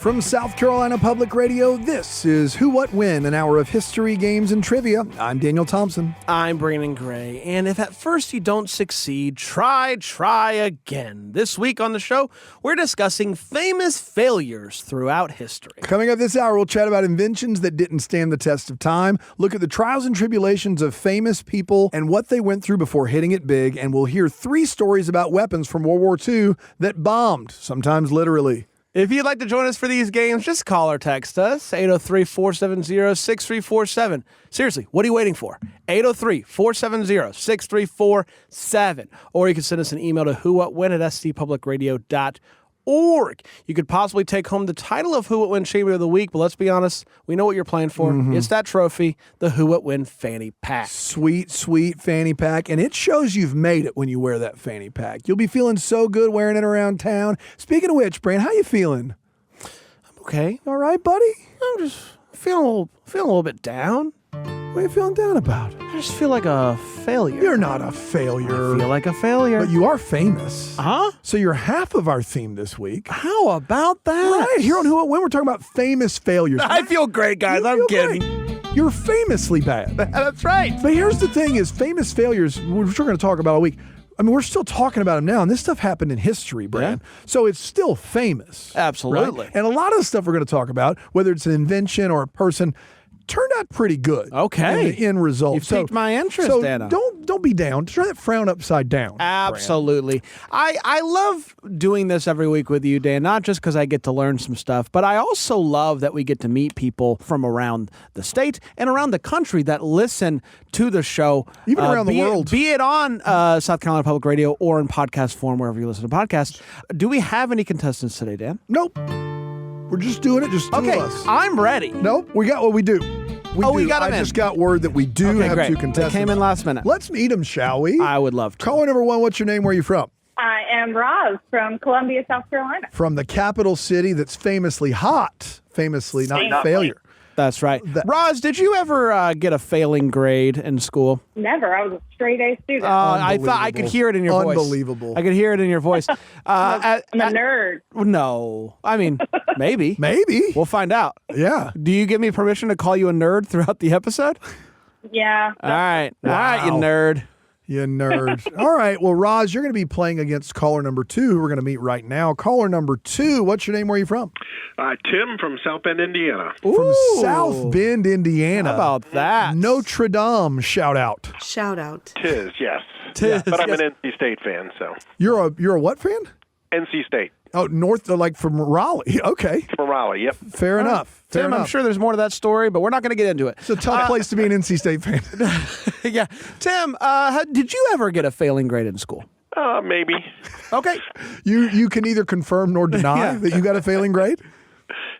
From South Carolina Public Radio, this is Who, What, When, an hour of history, games, and trivia. I'm Daniel Thompson. I'm Brandon Gray, and if at first you don't succeed, try again. This week on the show, we're discussing famous failures throughout history. Coming up this hour, we'll chat about inventions that didn't stand the test of time, look at the trials and tribulations of famous people and what they went through before hitting it big, and we'll hear 3 stories about weapons from World War II that bombed, sometimes literally. If you'd like to join us for these games, just call or text us, 803-470-6347. Seriously, what are you waiting for? 803-470-6347. Or you can send us an email to whowhatwhen@scpublicradio.org. You could possibly take home the title of Who What Win Champion of the Week, but let's be honest, we know what you're playing for. It's that trophy, the Who What Win fanny pack. Sweet, sweet fanny pack, and it shows you've made it when you wear that fanny pack. You'll be feeling so good wearing it around town. Speaking of which, Brand, how you feeling? I'm okay. All right, buddy? I'm just feeling a little bit down. What are you feeling down about? I just feel like a failure. You're not a failure. I feel like a failure. But you are famous. Huh? So you're half of our theme this week. How about that? Right, here on Who What When, we're talking about famous failures. I feel great, guys. I'm kidding. Great. You're famously bad. That's right. But here's the thing is famous failures, which we're going to talk about all week. I mean, we're still talking about them now, and this stuff happened in history, Brand. Yeah. So it's still famous. Absolutely. Right? And a lot of the stuff we're going to talk about, whether it's an invention or a person, turned out pretty good. Okay. In the end result. You've piqued my interest, so Dana. Don't be down. Try that frown upside down. Absolutely. I love doing this every week with you, Dan, not just because I get to learn some stuff, but I also love that we get to meet people from around the state and around the country that listen to the show. Even around the world. Be it on South Carolina Public Radio or in podcast form, wherever you listen to podcasts. Do we have any contestants today, Dan? Nope. We're just doing it, just two of us. I'm ready. Nope, we got what we do. We got them I in. just got word that we do have great. 2 contestants. They came in last minute. Let's meet them, shall we? I would love to. Caller number 1, what's your name? Where are you from? I am Roz from Columbia, South Carolina. From the capital city that's famously hot. Famously, not failure. That's right. Roz, did you ever get a failing grade in school? Never. I was a straight A student. I thought I could hear it in your voice. Unbelievable. I could hear it in your voice. I'm a nerd. No. I mean, maybe. Maybe. We'll find out. Yeah. Do you give me permission to call you a nerd throughout the episode? Yeah. All right. All right, you Wow. nerd. You nerd. All right. Well, Roz, you're going to be playing against caller number 2, who we're going to meet right now. Caller number 2, what's your name? Where are you from? Tim from South Bend, Indiana. From South Bend, Indiana. How about that? Notre Dame, shout out. Shout out. Tis, yes. Tis, But I'm yes. an NC State fan, so. You're a what fan? NC State. Oh, north, like from Raleigh. Okay. From Raleigh, yep. Fair enough. Fair Tim, enough. I'm sure there's more to that story, but we're not going to get into it. It's a tough place to be an NC State fan. Yeah. Tim, did you ever get a failing grade in school? Maybe. Okay. You can neither confirm nor deny that you got a failing grade?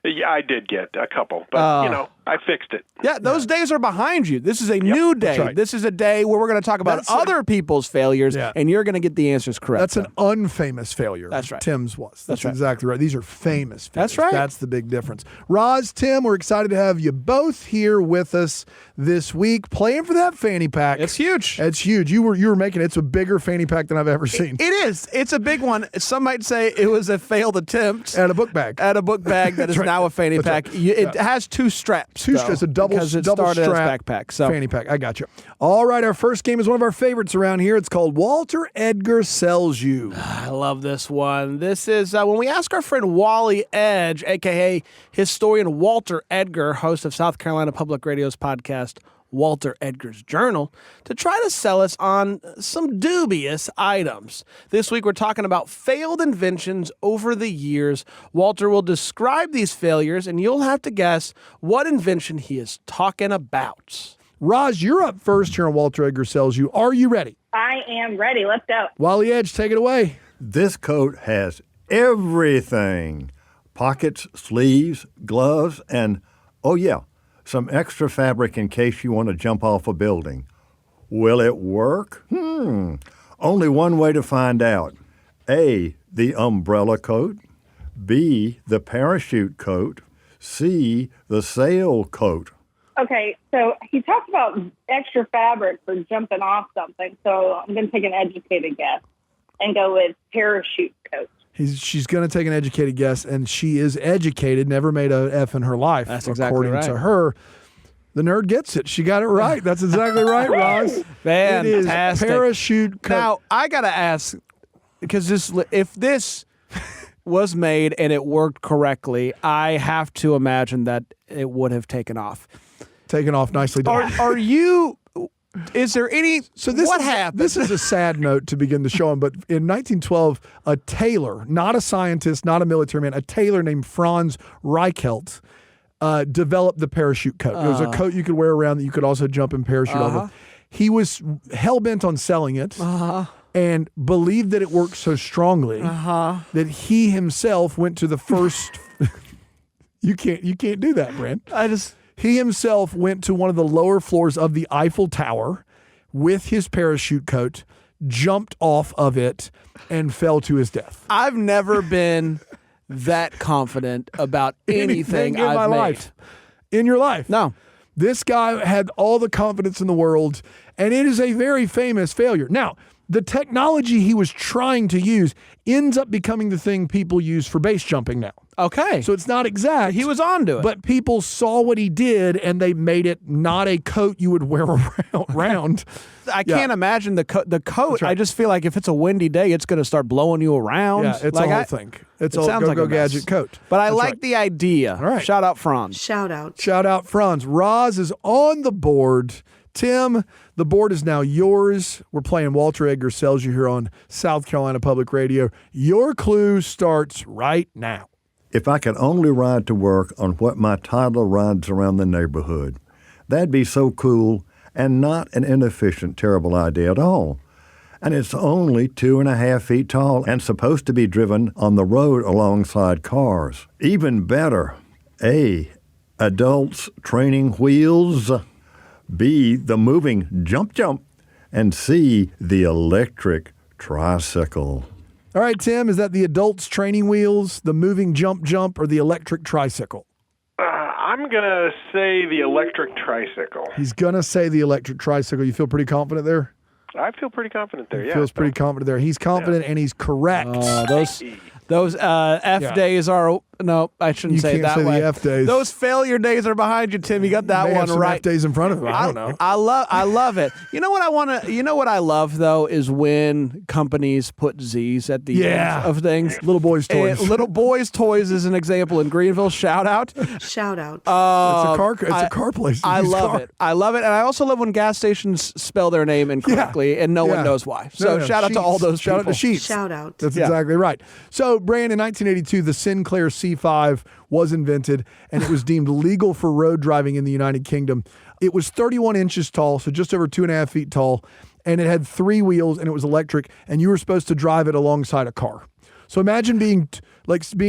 Yeah, I did get a couple, but, I fixed it. Yeah, those days are behind you. This is a new day. right. This is a day where we're going to talk about other people's failures, and you're going to get the answers correct. That's an unfamous failure. That's right. Tim's was. That's right. exactly right. These are famous failures. That's right. That's the big difference. Roz, Tim, we're excited to have you both here with us this week, playing for that fanny pack. It's huge. It's huge. You were making it's a bigger fanny pack than I've ever seen. It is. It's a big one. Some might say it was a failed attempt. At a book bag. At a book bag that is right. now a fanny That's pack. right. It has 2 straps. Two straps, a double because it double started strap as backpack. So fanny pack. I got you. All right, our first game is one of our favorites around here. It's called Walter Edgar Sells You. I love this one. This is when we ask our friend Wally Edge, a.k.a. historian Walter Edgar, host of South Carolina Public Radio's podcast, Walter Edgar's Journal, to try to sell us on some dubious items. This week we're talking about failed inventions over the years. Walter will describe these failures, and you'll have to guess what invention he is talking about. Roz, you're up first here on Walter Edgar Sells You. Are you ready? I am ready. Let's go. Wally Edge, take it away. This coat has everything. Pockets, sleeves, gloves, and, oh yeah, some extra fabric in case you want to jump off a building. Will it work? Only one way to find out. A, the umbrella coat. B, the parachute coat. C, the sail coat. Okay, so he talked about extra fabric for jumping off something, so I'm going to take an educated guess and go with parachute coat. She's going to take an educated guess, and she is educated, never made a F in her life. That's exactly according right. to her. The nerd gets it. She got it right. That's exactly right, Roz. Fantastic. It is parachute coat. Now, I got to ask, because if this was made and it worked correctly, I have to imagine that it would have taken off. Taken off nicely done. Are you... Is there any... So this what is, happened? This is a sad note to begin the show on, but in 1912, a tailor, not a scientist, not a military man, a tailor named Franz Reichelt developed the parachute coat. It was a coat you could wear around that you could also jump and parachute over. He was hell-bent on selling it and believed that it worked so strongly that he himself went to the first... You can't do that, Brent. He himself went to one of the lower floors of the Eiffel Tower with his parachute coat, jumped off of it, and fell to his death. I've never been that confident about anything in I've my made. life. In your life. No. This guy had all the confidence in the world, and it is a very famous failure. Now, the technology he was trying to use ends up becoming the thing people use for base jumping now. Okay. So it's not exact. He was onto it. But people saw what he did, and they made it not a coat you would wear around. I can't imagine the coat. right. I just feel like if it's a windy day, it's going to start blowing you around. Yeah, it's like a whole thing. It's a sounds like go a mess. gadget coat. But I That's like right. the idea. All right. Shout out Franz. Shout out. Shout out Franz. Roz is on the board. Tim, the board is now yours. We're playing Walter Edgar Sells You here on South Carolina Public Radio. Your clue starts right now. If I could only ride to work on what my toddler rides around the neighborhood, that'd be so cool and not an inefficient, terrible idea at all. And it's only 2.5 feet tall and supposed to be driven on the road alongside cars. Even better, A, adults training wheels, B, the moving jump, and C, the electric tricycle. All right, Tim, is that the adults training wheels, the moving jump, or the electric tricycle? I'm going to say the electric tricycle. He's going to say the electric tricycle. You feel pretty confident there? I feel pretty confident there, He yeah. feels pretty confident there. He's confident, and he's correct. Those F days are... No, I shouldn't You say can't that say the way. F days. Those failure days are behind you, Tim. You got that May have one some right. F days in front of him. I don't know. I love it. You know what I want to? You know what I love though is when companies put Z's at the end of things. Little boys' toys. Little Boys Toys is an example in Greenville. Shout out. Shout out. It's a car place. I Used love car. it. I love it, and I also love when gas stations spell their name incorrectly, and no one knows why. So No, shout out to all Sheets. those Shout people. out to Sheets. Shout out. That's exactly right. So, Brand, in 1982, the Sinclair C5 was invented, and it was deemed legal for road driving in the United Kingdom. It was 31 inches tall, so just over 2.5 feet tall, and it had 3 wheels, and it was electric, and you were supposed to drive it alongside a car. So imagine being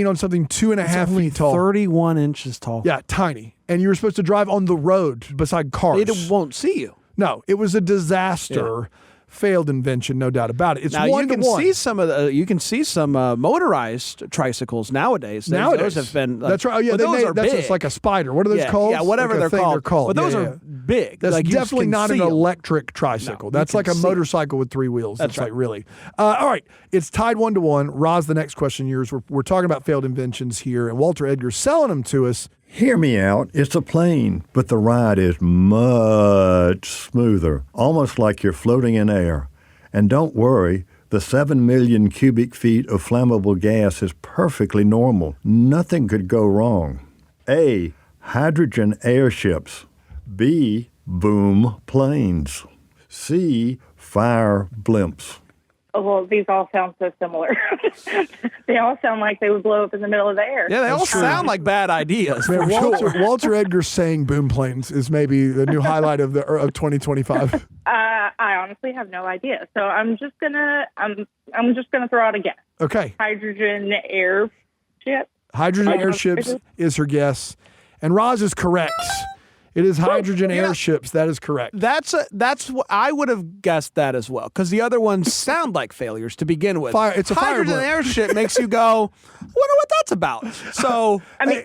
on something 2.5 feet tall. 31 inches tall. Yeah, tiny. And you were supposed to drive on the road beside cars. It won't see you. No, it was a disaster. Failed invention, no doubt about it. It's Now one you can to one. see some motorized tricycles nowadays. Those have been that's right. Oh yeah, but they those made are that's big. just like a spider. What are those called? Yeah, whatever Like a they're thing called. But those Yeah, are yeah. big. That's Like, you definitely can not an see 'em. electric tricycle. No, That's you like can a see 'em. motorcycle with 3 wheels. That's It's like right. really. All right, it's tied 1-1. Roz, the next question yours. We're talking about failed inventions here, and Walter Edgar's selling them to us. Hear me out. It's a plane, but the ride is much smoother, almost like you're floating in air. And don't worry, the 7 million cubic feet of flammable gas is perfectly normal. Nothing could go wrong. A, hydrogen airships. B, boom planes. C, fire blimps. Well, these all sound so similar. They all sound like they would blow up in the middle of the air. Yeah, they all sound like bad ideas. Man, for sure. Walter Edgar saying boom planes is maybe the new highlight of 2025. I honestly have no idea. So I'm just gonna throw out a guess. Okay. Hydrogen airship. Hydrogen airships is her guess. And Roz is correct. It is hydrogen airships. That is correct. That's what I would have guessed that as well, because the other ones sound like failures to begin with. It's a fire hydrogen blimp. airship makes you go, wonder what that's about. So I mean,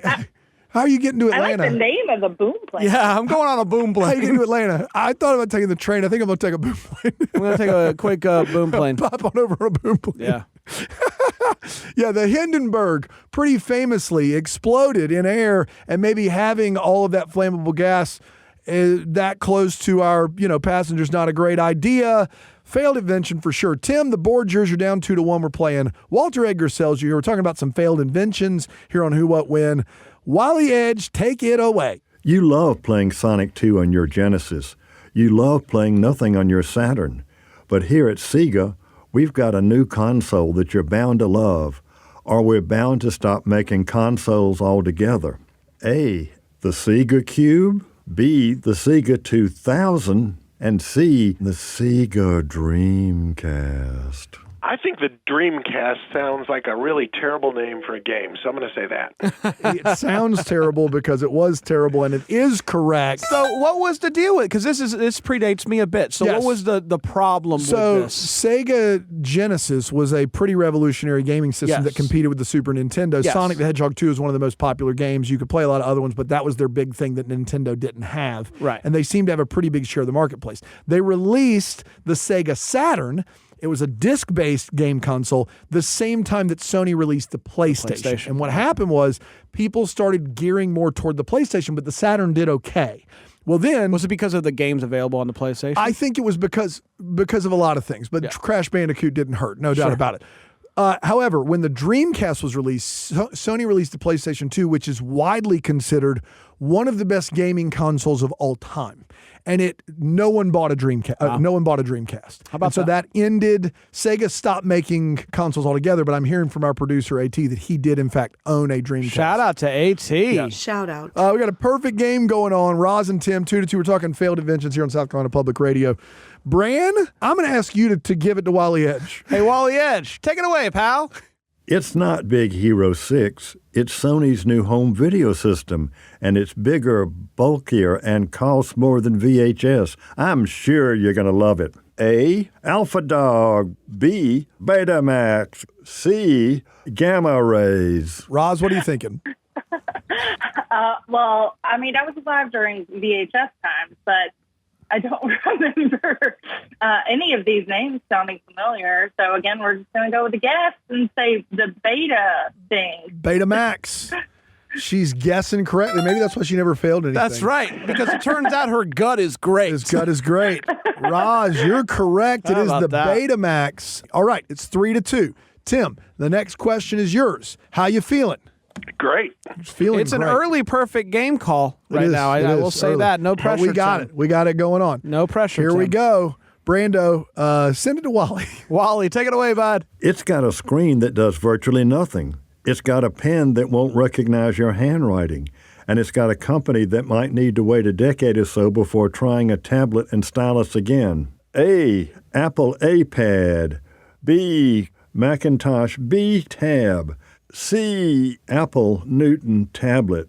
How are you getting to I like Atlanta? the name of the boom plane. yeah, I'm going on a boom How you plane. getting to Atlanta? I thought about taking the train. I think I'm going to take a boom plane. I'm gonna take a quick boom plane. Pop on over a boom plane. Yeah. Yeah, the Hindenburg pretty famously exploded in air, and maybe having all of that flammable gas that close to our, passengers, not a great idea. Failed invention for sure. Tim, the board yours, you're down 2-1. We're playing Walter Edgar Sells You here. We're talking about some failed inventions here on Who, What, When. Wally Edge, take it away. You love playing Sonic 2 on your Genesis. You love playing Nothing on your Saturn. But here at Sega, we've got a new console that you're bound to love, or we're bound to stop making consoles altogether. A, the Sega Cube. B, the Sega 2000. And C, the Sega Dreamcast. I think the Dreamcast sounds like a really terrible name for a game, so I'm going to say that. It sounds terrible because it was terrible, and it is correct. So what was the deal with it? Because this predates me a bit. So Yes. what was the problem with this? Sega Genesis was a pretty revolutionary gaming system that competed with the Super Nintendo. Yes. Sonic the Hedgehog 2 is one of the most popular games. You could play a lot of other ones, but that was their big thing that Nintendo didn't have. Right. And they seemed to have a pretty big share of the marketplace. They released the Sega Saturn. It was a disc-based game console the same time that Sony released the PlayStation. And what happened was people started gearing more toward the PlayStation, but the Saturn did okay. Well, then... Was it because of the games available on the PlayStation? I think it was because of a lot of things, but Crash Bandicoot didn't hurt, no doubt about it. However, when the Dreamcast was released, Sony released the PlayStation 2, which is widely considered one of the best gaming consoles of all time. And no one bought a Dreamcast. No one bought a Dreamcast. How about so that ended. Sega stopped making consoles altogether. But I'm hearing from our producer AT that he did in fact own a Dreamcast. Shout out to AT. Yeah. Shout out. We got a perfect game going on. Roz and Tim, 2-2. We're talking failed inventions here on South Carolina Public Radio. Bran, I'm going to ask you to give it to Wally Edge. Hey, Wally Edge, take it away, pal. It's not Big Hero 6. It's Sony's new home video system, and it's bigger, bulkier, and costs more than VHS. I'm sure you're going to love it. A, Alpha Dog. B, Betamax. C, Gamma Rays. Roz, what are you thinking? Well, I mean, I was alive during VHS times, but I don't remember any of these names sounding familiar. So, again, we're just going to go with the guess and say the Beta thing. Betamax. She's guessing correctly. Maybe that's why she never failed anything. That's right, because it turns out her gut is great. His gut is great. Roz, you're correct. It is the Betamax. All right, it's 3-2. Tim, the next question is yours. How you feeling? Great. Feeling It's an great. early perfect game call right now. I will say early. that. No pressure. But we got Tim. it. We got it going on. No pressure. Here we Tim. go. Brando, send it to Wally. Wally, take it away, bud. It's got a screen that does virtually nothing. It's got a pen that won't recognize your handwriting. And it's got a company that might need to wait a decade or so before trying a tablet and stylus again. A, Apple iPad. B, Macintosh B Tab. C, Apple Newton tablet.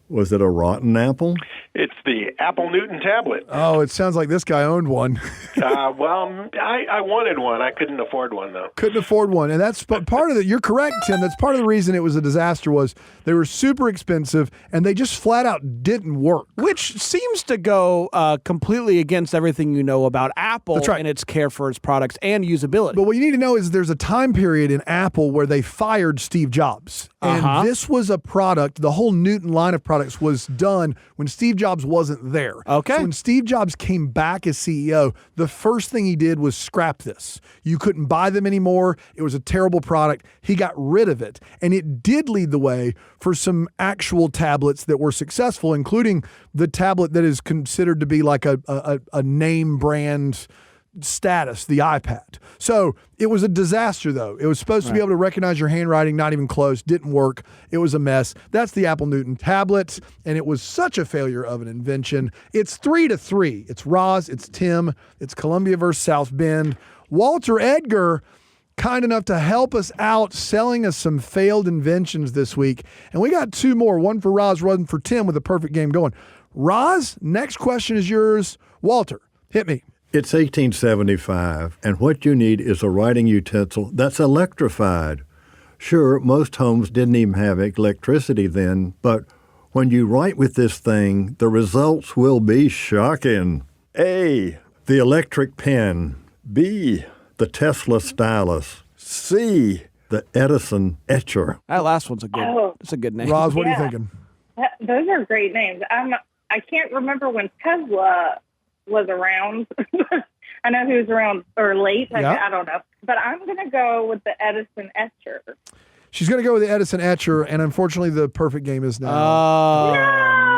Was it a rotten apple? It's the Apple Newton tablet. Oh, it sounds like this guy owned one. Well, I wanted one. I couldn't afford one, though. Couldn't afford one. And that's part of it. You're correct, Tim. That's part of the reason it was a disaster was they were super expensive and they just flat out didn't work. Which seems to go completely against everything you know about Apple and its care for its products and usability. But what you need to know is there's a time period in Apple where they fired Steve Jobs. And this was a product, the whole Newton line of products was done when Steve Jobs wasn't there. Okay. So when Steve Jobs came back as CEO, the first thing he did was scrap this. You couldn't buy them anymore. It was a terrible product. He got rid of it. And it did lead the way for some actual tablets that were successful, including the tablet that is considered to be like a name brand status, the iPad. So it was a disaster, though. It was supposed to be able to recognize your handwriting, not even close, didn't work. It was a mess. That's the Apple Newton tablet, and it was such a failure of an invention. It's 3-3. It's Roz, it's Tim, it's Columbia versus South Bend. Walter Edgar, kind enough to help us out, selling us some failed inventions this week. And we got two more, one for Roz, one for Tim with a perfect game going. Roz, next question is yours. Walter, hit me. It's 1875, and what you need is a writing utensil that's electrified. Sure, most homes didn't even have electricity then, but when you write with this thing, the results will be shocking. A, the electric pen. B, the Tesla stylus. C, the the Edison etcher. That last one's it's a good name. Roz, what are you Yeah. thinking? Those are great names. I can't remember when Tesla was around. I know he was around or late. Yeah. I don't know. But I'm going to go with the Edison etcher. She's going to go with the Edison etcher, and unfortunately, the perfect game is now. Oh,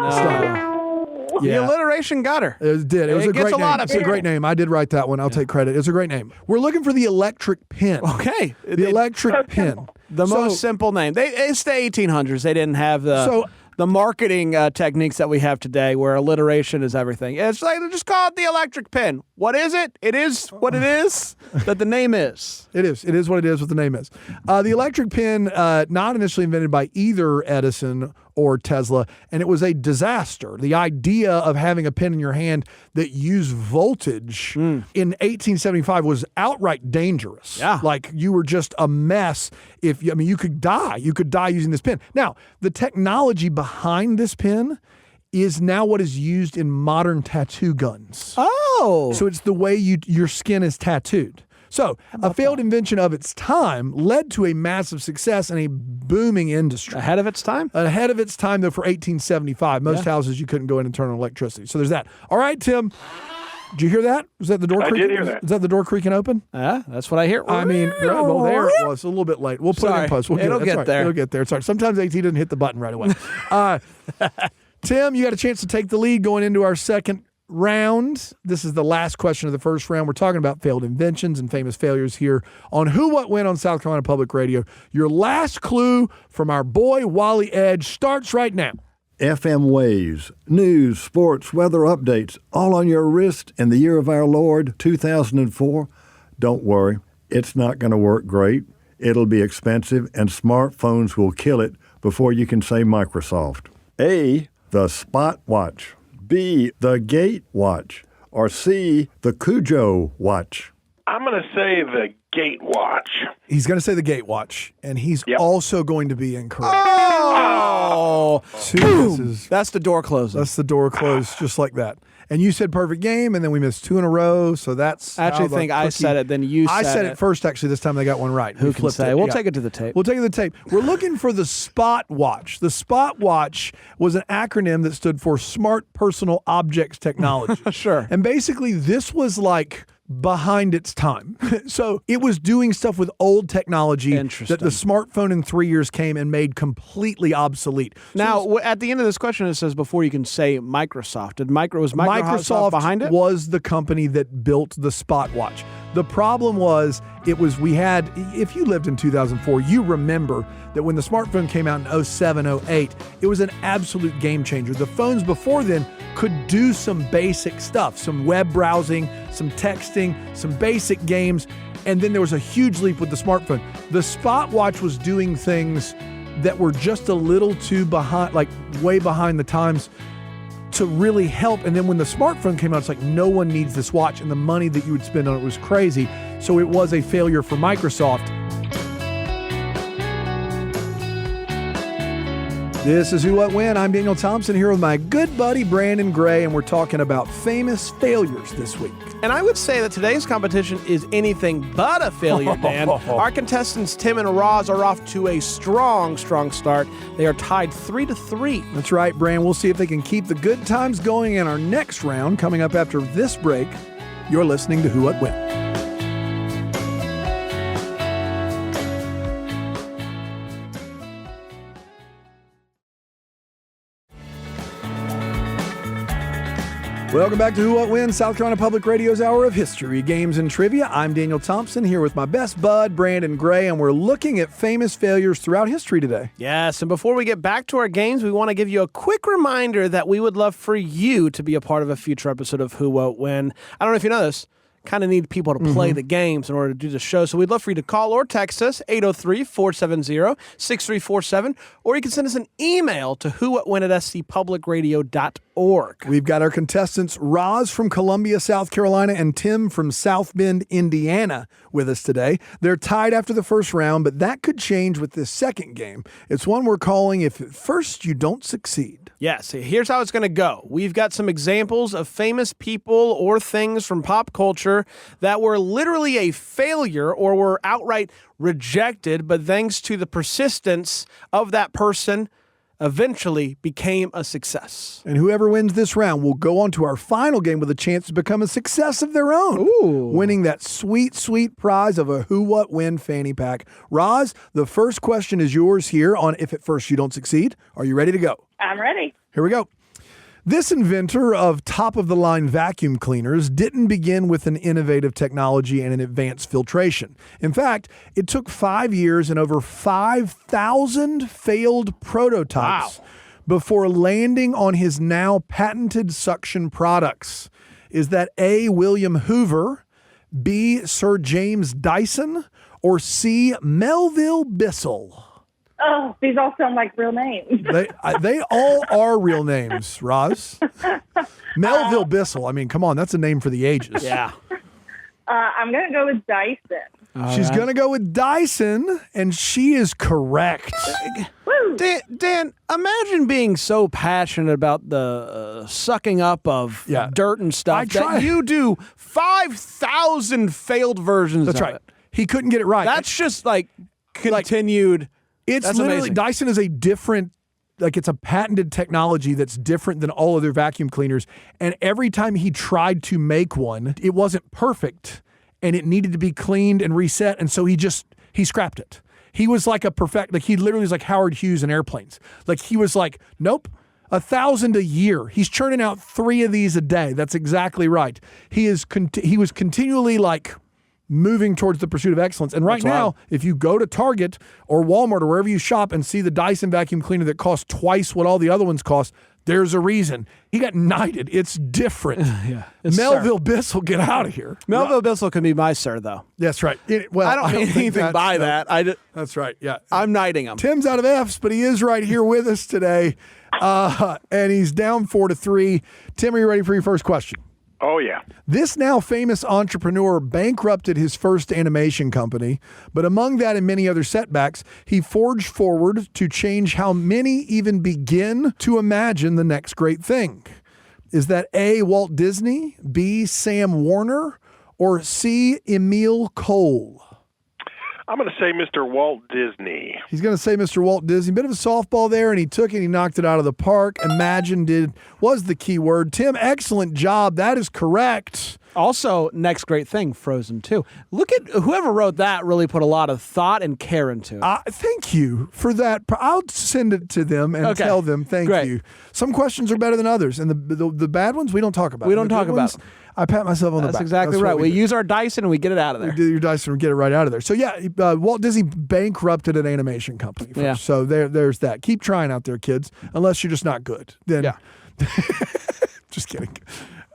no. The Yeah. alliteration got her. It did. It was It a gets great a name. lot up It's a here. great name. I did write that one. I'll take credit. It's a great name. We're looking for the electric pin. Okay. The electric So pin. simple. The So- most simple name. It's the 1800s. They didn't have the marketing techniques that we have today where alliteration is everything. It's like, just call it the electric pen. What is it? It is what it is that the name is. It is. It is what it is, what the name is. The electric pen, not initially invented by either Edison or Tesla, and it was a disaster. The idea of having a pen in your hand that used voltage in 1875 was outright dangerous. Yeah. Like you were just a mess. You could die. You could die using this pen. Now, the technology behind this pen is now what is used in modern tattoo guns. Oh. So it's the way your skin is tattooed. So a failed invention of its time led to a massive success and a booming industry. Ahead of its time? Ahead of its time, though, for 1875. Most houses, you couldn't go in and turn on electricity. So there's that. All right, Tim. Did you hear that? Was that the door I creaking? did hear that. Is that the door creaking open? That's what I hear. I mean, well, there it was. A little bit late. We'll put it Sorry. in post. We'll It'll That's get all right. there. It'll get there. Sorry. Sometimes AT doesn't hit the button right away. Tim, you got a chance to take the lead going into our second round. This is the last question of the first round. We're talking about failed inventions and famous failures here on Who What When on South Carolina Public Radio. Your last clue from our boy Wally Edge starts right now. FM waves, news, sports, weather updates, all on your wrist in the year of our Lord, 2004. Don't worry, it's not going to work great. It'll be expensive, and smartphones will kill it before you can say Microsoft. A, the Spot Watch. B, the Gate Watch. Or C, the Cujo Watch. I'm going to say the Gate Watch. He's going to say the Gate Watch, and he's Yep. also going to be incorrect. Oh. Two misses. That's the door closing. That's the door closed just like that. And you said perfect game, and then we missed two in a row. So that's I actually how the think I cookie- said it, then you I said said it. it first. Actually, this time they got one right. Who We can flipped say? it. We'll Yeah. take it to the tape. We'll take it to the tape. We're looking for the Spot Watch. The Spot Watch was an acronym that stood for Smart Personal Objects Technology. Sure. And basically, this was like behind its time. So it was doing stuff with old technology that Interesting. the smartphone in 3 years came and made completely obsolete. So Now, at the end of this question, it says before you can say Microsoft. Was Microsoft behind it? was the company that built the Spot Watch. The problem was if you lived in 2004, you remember that when the smartphone came out in 07, 08, it was an absolute game changer. The phones before then could do some basic stuff, some web browsing, some texting, some basic games, and then there was a huge leap with the smartphone. The Spot Watch was doing things that were just a little too behind, like way behind the times to really help. And then when the smartphone came out, it's like no one needs this watch, and the money that you would spend on it was crazy. So it was a failure for Microsoft. This is Who What When. I'm Daniel Thompson here with my good buddy Brandon Gray, and we're talking about famous failures this week. And I would say that today's competition is anything but a failure, Dan. Our contestants, Tim and Roz, are off to a strong start. They are tied 3-3. That's right, Brand. We'll see if they can keep the good times going in our next round coming up after this break. You're listening to Who What When. Welcome back to Who What When, South Carolina Public Radio's Hour of History, Games, and Trivia. I'm Daniel Thompson here with my best bud, Brandon Gray, and we're looking at famous failures throughout history today. Yes, and before we get back to our games, we want to give you a quick reminder that we would love for you to be a part of a future episode of Who What When. I don't know if you know this. Kind of need people to play the games in order to do the show. So we'd love for you to call or text us, 803-470-6347, or you can send us an email to whowhatwhen@scpublicradio.org. org. We've got our contestants Roz from Columbia, South Carolina, and Tim from South Bend, Indiana, with us today. They're tied after the first round, but that could change with this second game. It's one we're calling If at First You Don't Succeed. Yes, here's how it's going to go. We've got some examples of famous people or things from pop culture that were literally a failure or were outright rejected, but thanks to the persistence of that person, eventually became a success. And whoever wins this round will go on to our final game with a chance to become a success of their own. Ooh. Winning that sweet, sweet prize of a Who What When fanny pack. Roz, the first question is yours here on If at First You Don't Succeed. Are you ready to go? I'm ready. Here we go. This inventor of top-of-the-line vacuum cleaners didn't begin with an innovative technology and an advanced filtration. In fact, it took 5 years and over 5,000 failed prototypes before landing on his now patented suction products. Is that A, William Hoover, B, Sir James Dyson, or C, Melville Bissell? Oh, these all sound like real names. They all are real names, Roz. Melville Bissell. I mean, come on, that's a name for the ages. Yeah. I'm going to go with Dyson. She's going to go with Dyson, and she is correct. Woo! Dan, imagine being so passionate about the sucking up of dirt and stuff that you do 5,000 failed versions That's of right. it. He couldn't get it right. That's just like continued. It's That's literally, amazing. Dyson is a different, it's a patented technology that's different than all other vacuum cleaners. And every time he tried to make one, it wasn't perfect and it needed to be cleaned and reset. And so he scrapped it. He was like he literally was like Howard Hughes in Airplanes. Like he was like, nope, 1,000 a year. He's churning out 3 of these a day. That's exactly right. He was continually moving towards the pursuit of excellence. And right now, if you go to Target or Walmart or wherever you shop and see the Dyson vacuum cleaner that costs twice what all the other ones cost, there's a reason. He got knighted. It's different. Melville Bissell, get out of here. Melville Bissell can be my sir, though. That's right. I don't mean anything by that. That's right. Yeah. I'm knighting him. Tim's out of F's, but he is right here with us today. And he's down 4-3. Tim, are you ready for your first question? Oh, yeah. This now famous entrepreneur bankrupted his first animation company, but among that and many other setbacks, he forged forward to change how many even begin to imagine the next great thing. Is that A, Walt Disney, B, Sam Warner, or C, Emil Cole? I'm going to say Mr. Walt Disney. He's going to say Mr. Walt Disney. Bit of a softball there, and he took it. He knocked it out of the park. Imagine was the key word. Tim, excellent job. That is correct. Also, next great thing, Frozen 2. Look at whoever wrote that really put a lot of thought and care into it. Thank you for that. I'll send it to them and tell them thank you. Some questions are better than others, and the bad ones we don't talk about. We don't talk about them. I pat myself on the back. That's exactly right. We use our Dyson and we get it out of there. We do your Dyson and get it right out of there. So yeah, Walt Disney bankrupted an animation company first. Yeah. So there's that. Keep trying out there, kids. Unless you're just not good. Then just kidding.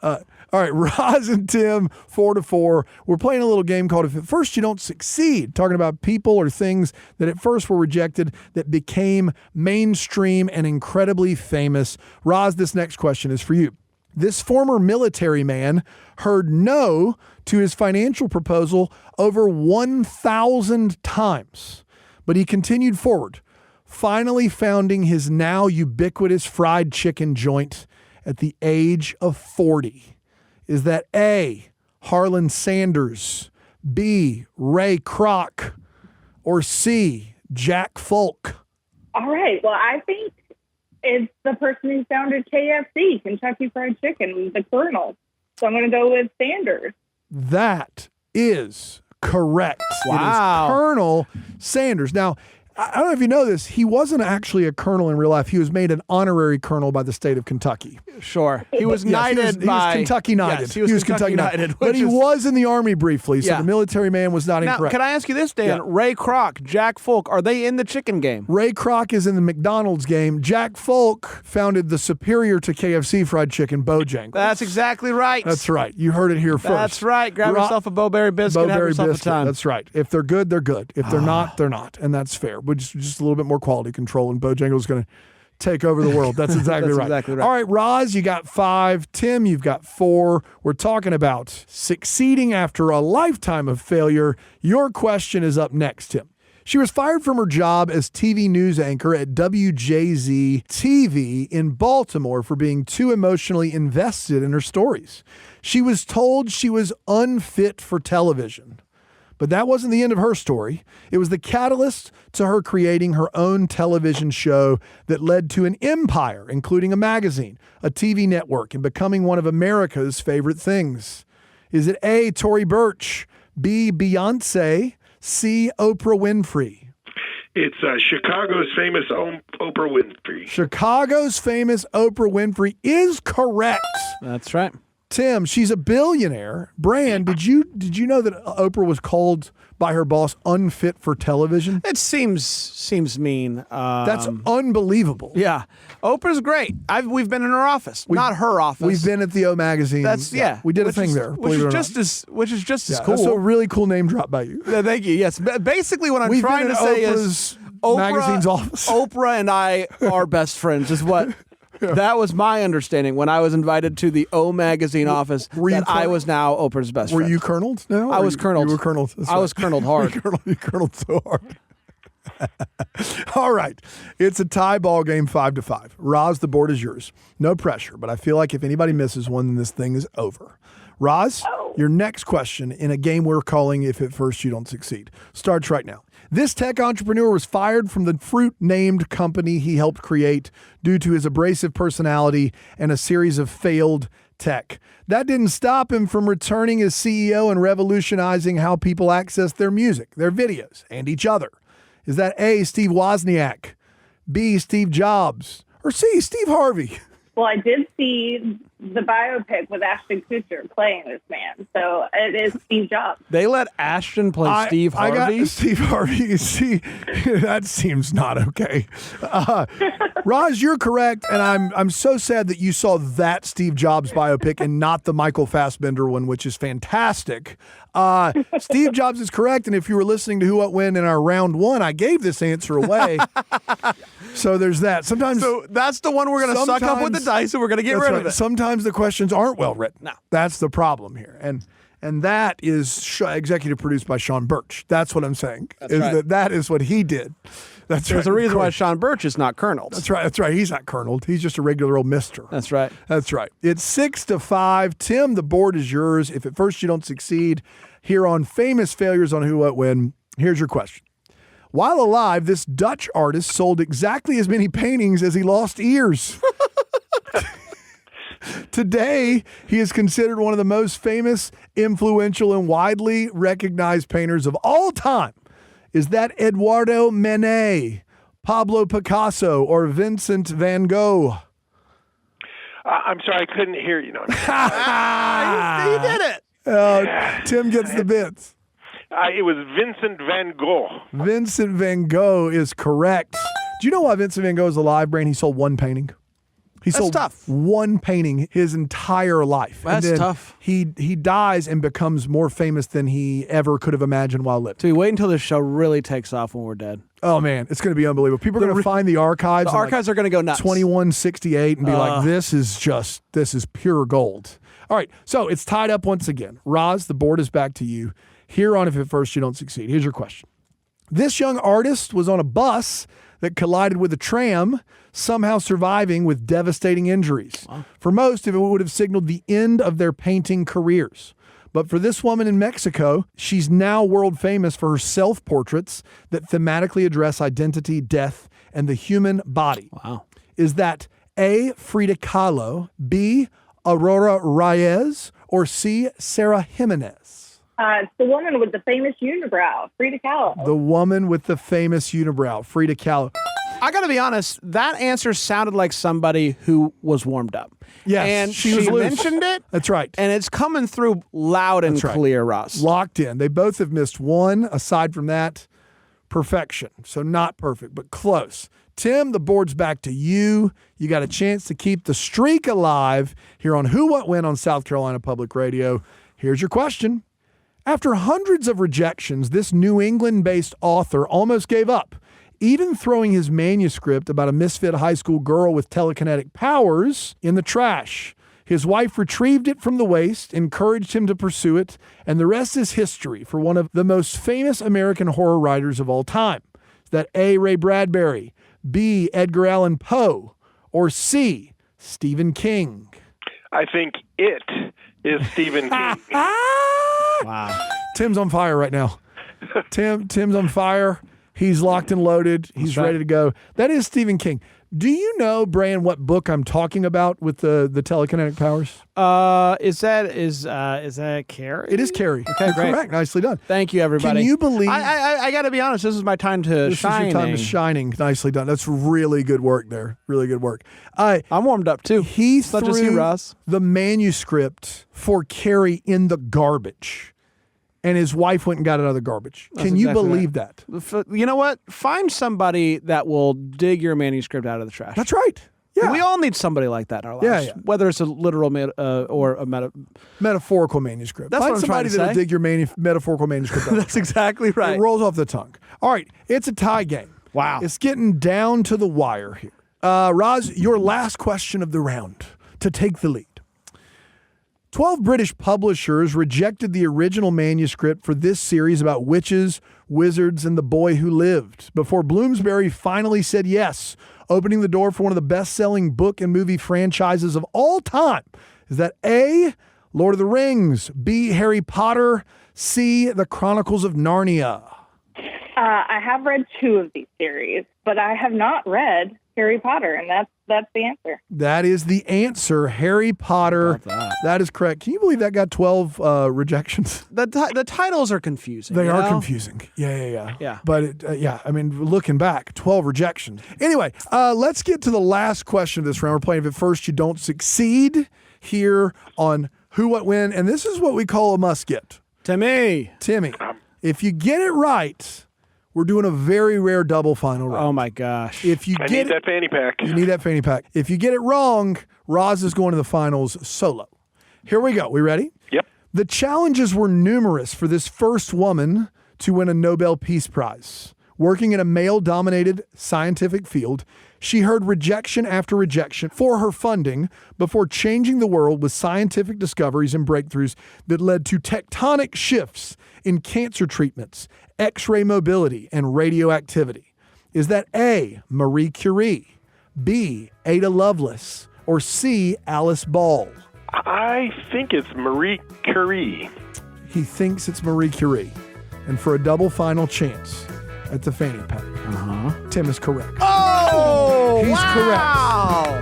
All right, Roz and Tim, 4-4. We're playing a little game called If at First You Don't Succeed, talking about people or things that at first were rejected that became mainstream and incredibly famous. Roz, this next question is for you. This former military man heard no to his financial proposal over 1,000 times, but he continued forward, finally founding his now ubiquitous fried chicken joint at the age of 40. Is that A, Harlan Sanders, B, Ray Kroc, or C, Jack Folk? All right. Well, I think it's the person who founded KFC, Kentucky Fried Chicken, the Colonel. So I'm going to go with Sanders. That is correct. Wow. It is Colonel Sanders. Now, I don't know if you know this, he wasn't actually a colonel in real life. He was made an honorary colonel by the state of Kentucky. Sure. He was knighted he was Kentucky knighted. Yes, he was Kentucky knighted. But he was in the Army briefly, so the military man was not now, incorrect. Can I ask you this, Dan? Yeah. Ray Kroc, Jack Folk, are they in the chicken game? Ray Kroc is in the McDonald's game. Jack Folk founded the superior to KFC fried chicken, Bojangles. That's exactly right. That's right. You heard it here first. That's right. Grab yourself a Bowberry biscuit, have yourself a time. That's right. If they're good, they're good. If they're not, they're not. And that's fair. But just a little bit more quality control, and Bojangles is going to take over the world. That's exactly That's right. exactly right. All right, Roz, you got 5. Tim, you've got 4. We're talking about succeeding after a lifetime of failure. Your question is up next, Tim. She was fired from her job as TV news anchor at WJZ TV in Baltimore for being too emotionally invested in her stories. She was told she was unfit for television. But that wasn't the end of her story. It was the catalyst to her creating her own television show that led to an empire, including a magazine, a TV network, and becoming one of America's favorite things. Is it A, Tory Burch, B, Beyonce, C, Oprah Winfrey? It's Chicago's famous Oprah Winfrey. Chicago's famous Oprah Winfrey is correct. That's right. Tim, she's a billionaire. Bran, did you know that Oprah was called by her boss unfit for television? It seems mean. That's unbelievable. Yeah. Oprah's great. We've been in her office, not her office. We've been at the O Magazine. We did a thing there. Which is just as cool. That's a really cool name drop by you. Yeah, thank you. Yes. Basically, what I'm trying to say is Magazine's office. Oprah and I are best friends. Is what. That was my understanding when I was invited to the O Magazine office. I was now Oprah's best friend. Were you coloneled? No, I was coloneled. You were coloneled. I was coloneled hard. You coloneled so hard. All right. It's a tie ball game, 5-5. Roz, the board is yours. No pressure, but I feel like if anybody misses one, then this thing is over. Roz, your next question in a game we're calling If at First You Don't Succeed starts right now. This tech entrepreneur was fired from the fruit-named company he helped create due to his abrasive personality and a series of failed tech. That didn't stop him from returning as CEO and revolutionizing how people access their music, their videos, and each other. Is that A, Steve Wozniak, B, Steve Jobs, or C, Steve Harvey? Well, I did see the biopic with Ashton Kutcher playing this man, so it is Steve Jobs. They let Ashton play Steve Harvey? I got Steve Harvey. See, that seems not okay. Roz, you're correct, and I'm so sad that you saw that Steve Jobs biopic and not the Michael Fassbender one, which is fantastic. Steve Jobs is correct, and if you were listening to Who What When in our round 1, I gave this answer away. So there's that. So that's the one we're going to suck up with the dice, and we're going to get rid of it. Sometimes the questions aren't well written. No. That's the problem here. And that is executive produced by Sean Birch. That's what I'm saying. That's right. That is what he did. That's There's a reason why Sean Birch is not coloneled. That's right. He's not coloneled. He's just a regular old mister. That's right. That's right. It's 6-5. Tim, the board is yours. If at first you don't succeed, here on Famous Failures on Who What When, here's your question. While alive, this Dutch artist sold exactly as many paintings as he lost ears. Today, he is considered one of the most famous, influential, and widely recognized painters of all time. Is that Eduardo Manet, Pablo Picasso, or Vincent van Gogh? I'm sorry, I couldn't hear you. You did it. Tim gets the bits. It was Vincent van Gogh. Vincent van Gogh is correct. Do you know why Vincent van Gogh is alive, Brain? He sold one painting. He sold tough. one painting his entire life. That's and then tough. He dies and becomes more famous than he ever could have imagined while living. So we wait until this show really takes off when we're dead. Oh, man, it's going to be unbelievable. People are going to find the archives. The archives are going to go nuts. 2168 and be like, this is pure gold. All right, so it's tied up once again. Roz, the board is back to you. Here on If at First You Don't Succeed. Here's your question. This young artist was on a bus that collided with a tram, somehow surviving with devastating injuries. Wow. For most, it would have signaled the end of their painting careers. But for this woman in Mexico, she's now world famous for her self-portraits that thematically address identity, death, and the human body. Wow. Is that A, Frida Kahlo, B, Aurora Reyes, or C, Sarah Jimenez? It's the woman with the famous unibrow, Frida Kahlo. The woman with the famous unibrow, Frida Kahlo. I got to be honest, that answer sounded like somebody who was warmed up. Yes, and she was loose. mentioned it. That's right. And it's coming through loud and clear, Ross. Locked in. They both have missed one. Aside from that, perfection. So not perfect, but close. Tim, the board's back to you. You got a chance to keep the streak alive here on Who What When on South Carolina Public Radio. Here's your question. After hundreds of rejections, this New England-based author almost gave up. even throwing his manuscript about a misfit high school girl with telekinetic powers in the trash. His wife retrieved it from the waste, encouraged him to pursue it, and the rest is history for one of the most famous American horror writers of all time. Is that A. Ray Bradbury, B. Edgar Allan Poe, or C. Stephen King? I think it is Stephen King. Wow. Tim's on fire right now. Tim's on fire. He's locked and loaded. He's ready to go. That is Stephen King. Do you know, Brian, what book I'm talking about with the telekinetic powers? Is that Carrie? It is Carrie. Okay, great. Correct. Nicely done. Thank you, everybody. Can you believe? I got to be honest. This is my time to shine. This is your time to shining. Nicely done. That's really good work there. Really good work. I'm warmed up too. He It's not just you, threw Ross. the manuscript for Carrie in the garbage. And his wife went and got it out of the garbage. Can you exactly believe that? You know what? Find somebody that will dig your manuscript out of the trash. That's right. Yeah. We all need somebody like that in our lives. Yeah. Whether it's a literal or a metaphorical manuscript. That's Find what I'm somebody trying to that'll say. dig your metaphorical manuscript out. That's exactly right. It rolls off the tongue. All right. It's a tie game. Wow. It's getting down to the wire here. Roz, your last question of the round to take the lead. 12 British publishers rejected the original manuscript for this series about witches, wizards, and the boy who lived before Bloomsbury finally said yes, opening the door for one of the best-selling book and movie franchises of all time. Is that A, Lord of the Rings, B, Harry Potter, C, The Chronicles of Narnia? I have read 2 of these series, but I have not read Harry Potter, and that's the answer. That is the answer, Harry Potter. That is correct. Can you believe that got 12 rejections? The titles are confusing. They you are know? confusing. Yeah. Yeah. But I mean, looking back, 12 rejections. Anyway, let's get to the last question of this round. We're playing if at first you don't succeed here on Who, What, When. And this is what we call a must get. Timmy, if you get it right, we're doing a very rare double final round. oh my gosh. If you I get need that fanny pack. You need that fanny pack. If you get it wrong, Roz is going to the finals solo. Here we go. We ready? Yep. The challenges were numerous for this first woman to win a Nobel Peace Prize. Working in a male-dominated scientific field, she heard rejection after rejection for her funding before changing the world with scientific discoveries and breakthroughs that led to tectonic shifts in cancer treatments, X-ray mobility, and radioactivity. Is that A, Marie Curie, B, Ada Lovelace, or C, Alice Ball? I think it's Marie Curie. He thinks it's Marie Curie. And for a double final chance at the fanny pack, Tim is correct. Oh, He's wow.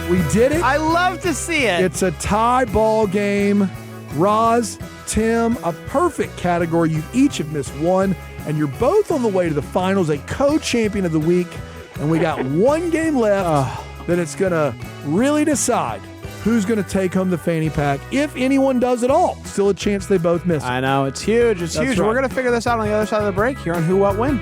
We did it. I love to see it. It's a tie ball game. Roz, Tim, a perfect category. You each have missed one, and you're both on the way to the finals, a co-champion of the week. And we got one game left that it's going to really decide who's going to take home the fanny pack, if anyone does at all. Still a chance they both miss it. I know. It's huge. It's That's huge. right. We're going to figure this out on the other side of the break here on Who, What, When.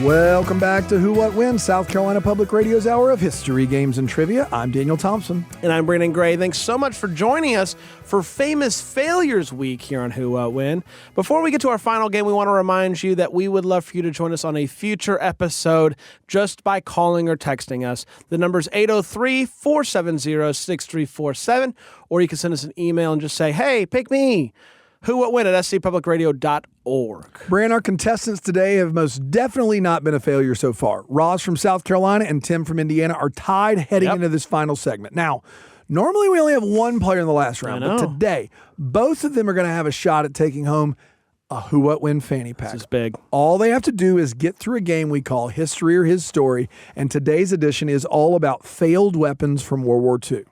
Welcome back to Who, What, When, South Carolina Public Radio's Hour of History, Games, and Trivia. I'm Daniel Thompson. And I'm Brandon Gray. Thanks so much for joining us for Famous Failures Week here on Who, What, When. Before we get to our final game, we want to remind you that we would love for you to join us on a future episode just by calling or texting us. The number is 803-470-6347, or you can send us an email and just say, hey, pick me. Who, What, When at scpublicradio.org. Brian, our contestants today have most definitely not been a failure so far. Roz from South Carolina and Tim from Indiana are tied heading into this final segment. Now, normally we only have one player in the last round, but today, both of them are going to have a shot at taking home a Who, What, When fanny pack. This is big. All they have to do is get through a game we call History or His Story, and today's edition is all about failed weapons from World War II.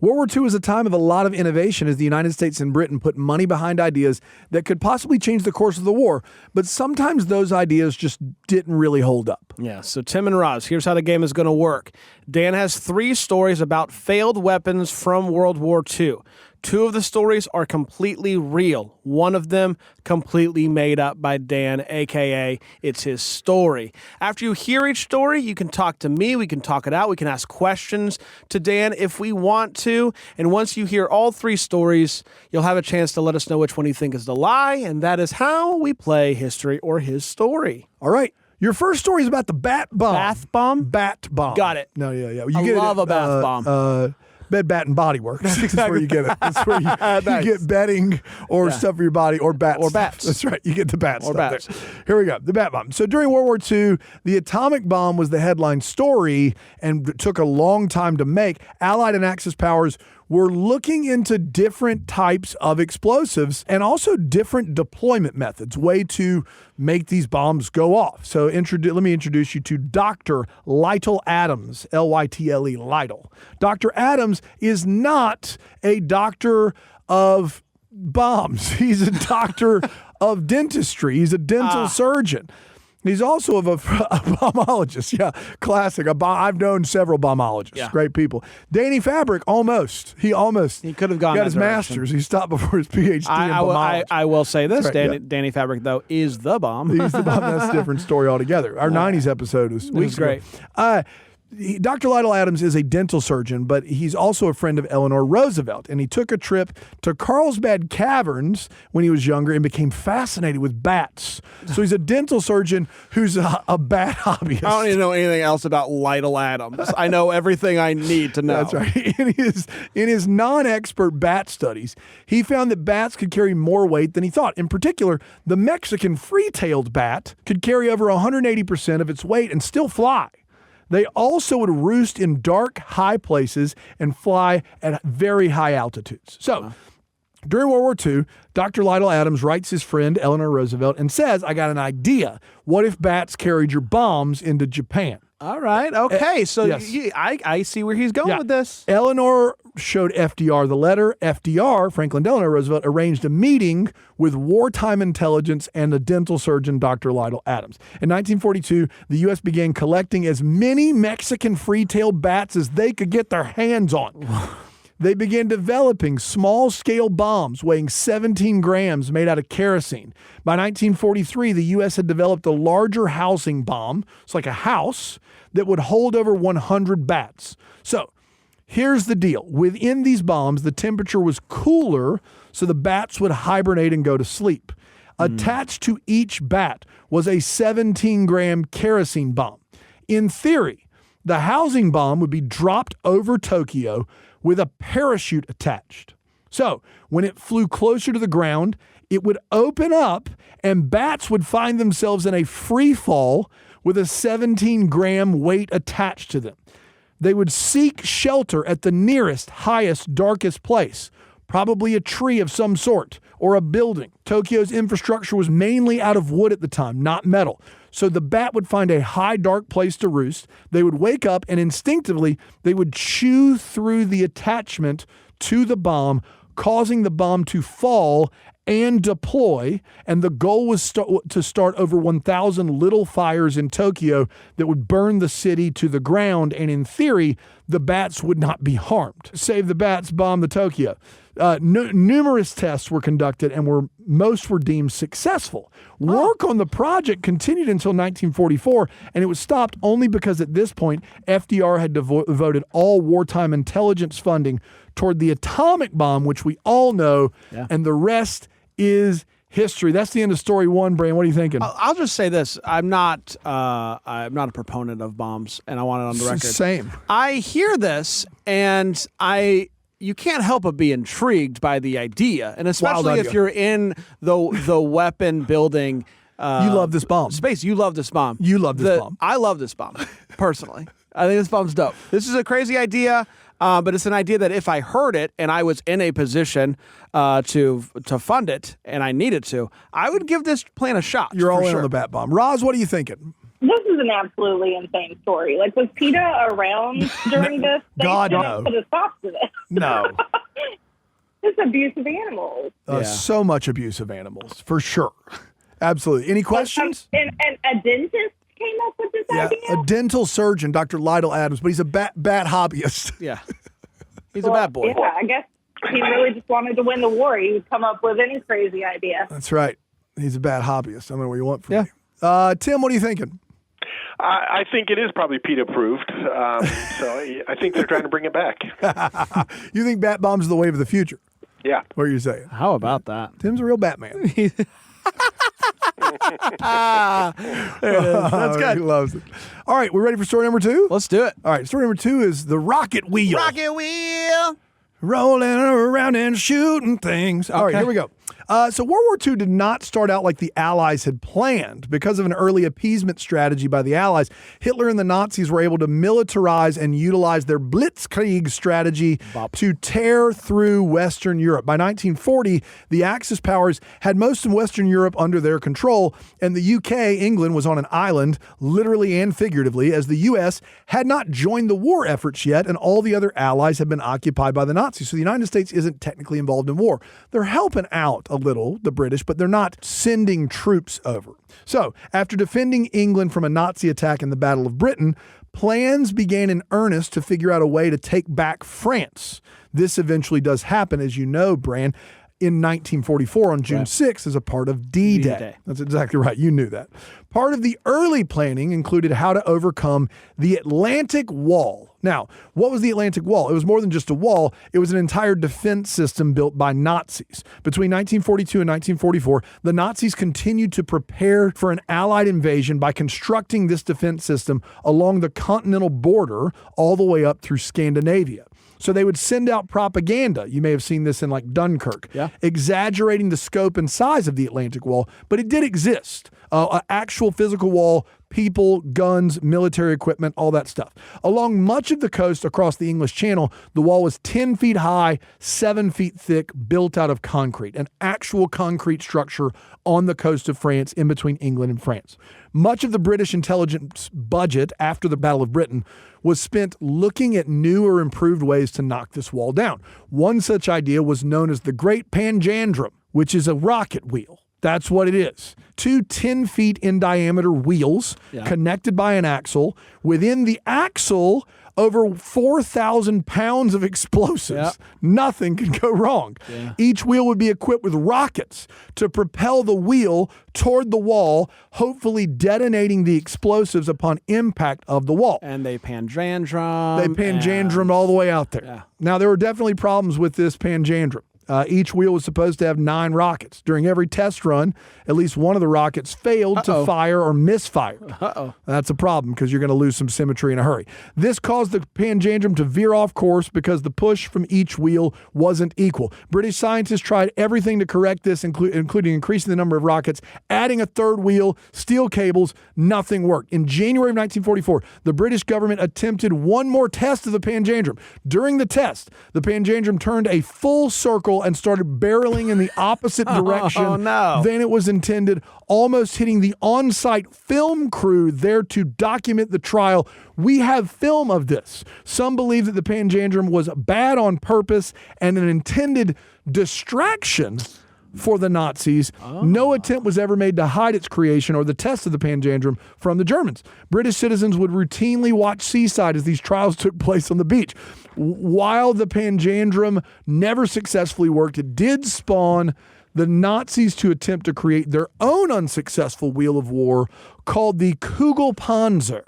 World War II was a time of a lot of innovation as the United States and Britain put money behind ideas that could possibly change the course of the war, but sometimes those ideas just didn't really hold up. Yeah, so Tim and Roz, here's how the game is going to work. Dan has 3 stories about failed weapons from World War II. 2 of the stories are completely real. One of them completely made up by Dan, a.k.a. it's his story. After you hear each story, you can talk to me. We can talk it out. We can ask questions to Dan if we want to. And once you hear all 3 stories, you'll have a chance to let us know which one you think is the lie. And that is how we play History or His Story. All right. Your first story is about the bat bomb. Bath bomb? Bat bomb. Got it. No, yeah. You I get love it, a bath bomb. Bed, Bat, and Body Works. That's where you get it. That's where you Nice. get bedding or stuff for your body or bats. Or bats. That's right. You get the bat Or stuff bats. there. Here we go. The bat bomb. So during World War II, the atomic bomb was the headline story and it took a long time to make. Allied and Axis powers were looking into different types of explosives and also different deployment methods, way to make these bombs go off. So let me introduce you to Dr. Lytle Adams, Lytle, Lytle. Dr. Adams is not a doctor of bombs. He's a doctor of dentistry. He's a dental surgeon. He's also a bombologist. Yeah, classic. I've known several bombologists. Yeah. Great people. Danny Fabric, almost. He could have gone got that his direction. master's. He stopped before his PhD in bombology. I will say this, That's right, Danny Fabric, though, is the bomb. He's the bomb. That's a different story altogether. Our 90s episode was weeks great. ago. Dr. Lytle Adams is a dental surgeon, but he's also a friend of Eleanor Roosevelt. And he took a trip to Carlsbad Caverns when he was younger and became fascinated with bats. So he's a dental surgeon who's a bat hobbyist. I don't even know anything else about Lytle Adams. I know everything I need to know. That's right. In his non-expert bat studies, he found that bats could carry more weight than he thought. In particular, the Mexican free-tailed bat could carry over 180% of its weight and still fly. They also would roost in dark, high places and fly at very high altitudes. So, during World War II, Dr. Lytle Adams writes his friend Eleanor Roosevelt and says, I got an idea. What if bats carried your bombs into Japan? All right. Okay. So yes. I see where he's going with this. Eleanor showed FDR the letter. FDR, Franklin Delano Roosevelt, arranged a meeting with wartime intelligence and the dental surgeon, Dr. Lytle Adams. In 1942, the U.S. began collecting as many Mexican free-tailed bats as they could get their hands on. They began developing small-scale bombs weighing 17 grams made out of kerosene. By 1943, the U.S. had developed a larger housing bomb. It's like a house that would hold over 100 bats. So here's the deal. Within these bombs, the temperature was cooler, so the bats would hibernate and go to sleep. Attached to each bat was a 17-gram kerosene bomb. In theory, the housing bomb would be dropped over Tokyo with a parachute attached. So when it flew closer to the ground, it would open up and bats would find themselves in a free fall with a 17-gram weight attached to them. They would seek shelter at the nearest, highest, darkest place, probably a tree of some sort or a building. Tokyo's infrastructure was mainly out of wood at the time, not metal. So the bat would find a high, dark place to roost. They would wake up and instinctively they would chew through the attachment to the bomb, causing the bomb to fall and deploy. And the goal was to start over 1,000 little fires in Tokyo that would burn the city to the ground. And in theory, the bats would not be harmed. Save the bats, bomb the Tokyo. Numerous tests were conducted and most were deemed successful. Work on the project continued until 1944, and it was stopped only because at this point, FDR had devoted all wartime intelligence funding toward the atomic bomb, which we all know, and the rest is history. That's the end of story 1, Brian. What are you thinking? I'll just say this. I'm not a proponent of bombs, and I want it on the record. Same. I hear this, and you can't help but be intrigued by the idea, and especially if you're in the weapon building. You love this bomb. Space. You love this bomb. You love this bomb. I love this bomb, personally. I think this bomb's dope. This is a crazy idea, but it's an idea that if I heard it and I was in a position to fund it and I needed to, I would give this plan a shot. You're all in sure. on the bat bomb. Roz, what are you thinking? This is an absolutely insane story. Like, was PETA around during this? They God, should no. have put a stop to this. No. It's abuse of animals. So much abuse of animals, for sure. Absolutely. Any questions? And a dentist came up with this idea? A dental surgeon, Dr. Lytle Adams, but he's a bat hobbyist. Yeah. He's a bad boy. Yeah, I guess He really just wanted to win the war. He would come up with any crazy idea. That's right. He's a bad hobbyist. I don't know what you want from me. Tim, what are you thinking? I think it is probably PETA approved. So I think they're trying to bring it back. You think bat bombs are the wave of the future? Yeah. What are you saying? How about that? Tim's a real Batman. There it is. That's good. He loves it. All right, we're ready for story number 2? Let's do it. All right, story number 2 is the rocket wheel. Rocket wheel. Rolling around and shooting things. All right, here we go. So World War II did not start out like the Allies had planned. Because of an early appeasement strategy by the Allies, Hitler and the Nazis were able to militarize and utilize their blitzkrieg strategy to tear through Western Europe. By 1940, the Axis powers had most of Western Europe under their control, and the UK, England, was on an island, literally and figuratively, as the US had not joined the war efforts yet, and all the other allies had been occupied by the Nazis. So the United States isn't technically involved in war. They're helping out a little, the British, but they're not sending troops over. So, after defending England from a Nazi attack in the Battle of Britain, plans began in earnest to figure out a way to take back France. This eventually does happen, as you know, Bran, in 1944 on June 6th as a part of D-Day. D-Day. That's exactly right. You knew that. Part of the early planning included how to overcome the Atlantic Wall. Now, what was the Atlantic Wall? It was more than just a wall. It was an entire defense system built by Nazis. Between 1942 and 1944, the Nazis continued to prepare for an Allied invasion by constructing this defense system along the continental border all the way up through Scandinavia. So they would send out propaganda. You may have seen this in like Dunkirk, exaggerating the scope and size of the Atlantic Wall, but it did exist. An actual physical wall, people, guns, military equipment, all that stuff. Along much of the coast across the English Channel, the wall was 10 feet high, 7 feet thick, built out of concrete, an actual concrete structure on the coast of France in between England and France. Much of the British intelligence budget after the Battle of Britain was spent looking at new or improved ways to knock this wall down. One such idea was known as the Great Panjandrum, which is a rocket wheel. That's what it is. 2 10 feet in diameter wheels connected by an axle. Within the axle, over 4,000 pounds of explosives. Nothing can go wrong. Each wheel would be equipped with rockets to propel the wheel toward the wall, hopefully detonating the explosives upon impact of the wall. And they panjandrum. They panjandrumed all the way out there. Now, there were definitely problems with this panjandrum. Each wheel was supposed to have 9 rockets. During every test run, at least one of the rockets failed to fire or misfire. That's a problem because you're going to lose some symmetry in a hurry. This caused the panjandrum to veer off course because the push from each wheel wasn't equal. British scientists tried everything to correct this, including increasing the number of rockets, adding a third wheel, steel cables. Nothing worked. In January of 1944, the British government attempted one more test of the panjandrum. During the test, the panjandrum turned a full circle and started barreling in the opposite direction than it was intended, almost hitting the on-site film crew there to document the trial. We have film of this. Some believe that the panjandrum was bad on purpose and an intended distraction for the Nazis. No attempt was ever made to hide its creation or the test of the panjandrum from the Germans. British citizens would routinely watch seaside as these trials took place on the beach. While the panjandrum never successfully worked, it did spawn the Nazis to attempt to create their own unsuccessful wheel of war called the Kugelpanzer.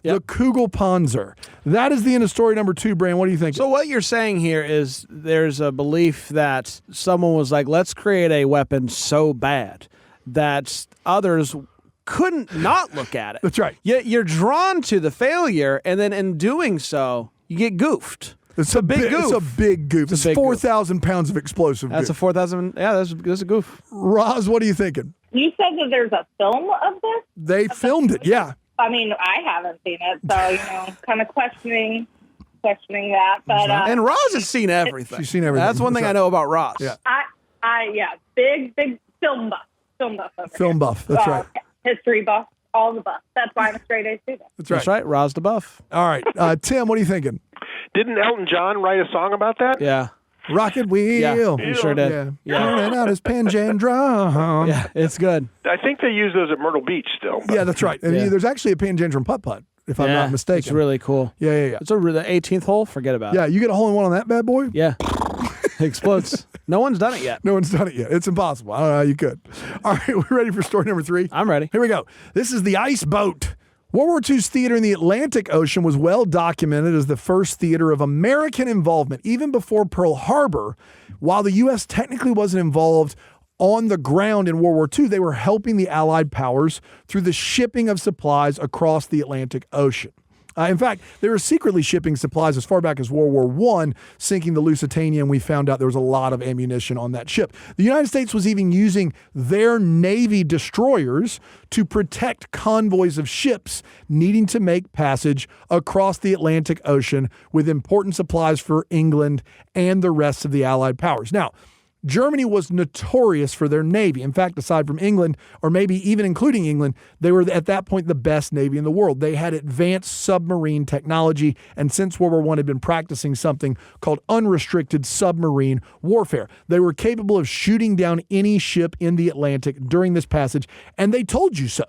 The Kugelpanzer. That is the end of story number 2, Bran. What do you think? So what you're saying here is there's a belief that someone was like, let's create a weapon so bad that others couldn't not look at it. That's right. Yet you're drawn to the failure, and then in doing so, you get goofed. It's a big goof. It's a big goof. It's 4,000 pounds of explosive That's goof. a 4,000. Yeah, that's a goof. Roz, what are you thinking? You said that there's a film of this? They filmed it, yeah. I mean, I haven't seen it, so, kind of questioning that. But And Roz has seen everything. She's seen everything. That's one thing I know about Roz. Yeah. big film buff. Film buff over Film here. buff, that's right. History buff, all the buff. That's why I'm a straight A student. That's right. Roz the Buff. All right. Tim, what are you thinking? Didn't Elton John write a song about that? Yeah. Rocket wheel. Yeah, he sure did. Yeah. Turning out his panjandrum. Yeah, it's good. I think they use those at Myrtle Beach still. Yeah, that's right. And there's actually a panjandrum putt-putt, if I'm not mistaken. It's really cool. Yeah. It's the 18th hole. Forget about it. Yeah, you get a hole in one on that bad boy? Yeah. Explodes. No one's done it yet. No one's done it yet. It's impossible. I don't know how you could. All right, we're ready for story number 3? I'm ready. Here we go. This is the ice boat. World War II's theater in the Atlantic Ocean was well documented as the first theater of American involvement, even before Pearl Harbor. While the U.S. technically wasn't involved on the ground in World War II, they were helping the Allied powers through the shipping of supplies across the Atlantic Ocean. In fact, they were secretly shipping supplies as far back as World War I, sinking the Lusitania, and we found out there was a lot of ammunition on that ship. The United States was even using their Navy destroyers to protect convoys of ships needing to make passage across the Atlantic Ocean with important supplies for England and the rest of the Allied powers. Now, Germany was notorious for their Navy. In fact, aside from England, or maybe even including England, they were at that point the best Navy in the world. They had advanced submarine technology, and since World War I had been practicing something called unrestricted submarine warfare. They were capable of shooting down any ship in the Atlantic during this passage, and they told you so.